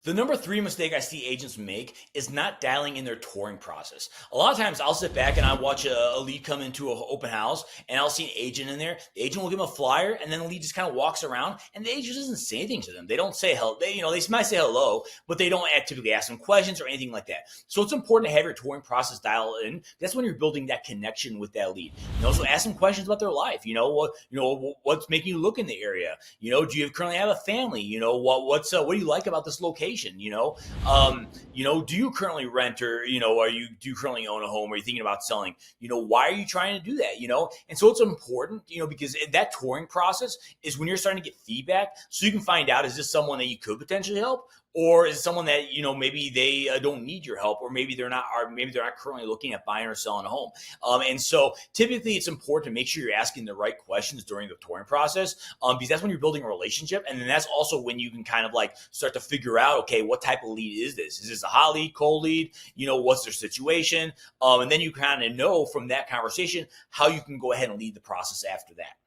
The number three mistake I see agents make is not dialing in their touring process. A lot of times I'll sit back and I watch a lead come into an open house and I'll see an agent in there. The agent will give them a flyer and then the lead just kind of walks around and the agent doesn't say anything to them. They don't say hello. They might say hello, but they don't typically ask them questions or anything like that. So it's important to have your touring process dialed in. That's when you're building that connection with that lead. So ask them questions about their life. What's making you look in the area. Do you currently have a family? What do you like about this location? Do you currently rent, or do you currently own a home? Are you thinking about selling? Why are you trying to do that? And so it's important, because that touring process is when you're starting to get feedback, so you can find out, is this someone that you could potentially help? Or is it someone that maybe they don't need your help, or maybe they're not, currently looking at buying or selling a home. And so typically it's important to make sure you're asking the right questions during the touring process, because that's when you're building a relationship, and then that's also when you can kind of like start to figure out, okay, what type of lead is this? Is this a hot lead, cold lead? What's their situation? And then you kind of know from that conversation how you can go ahead and lead the process after that.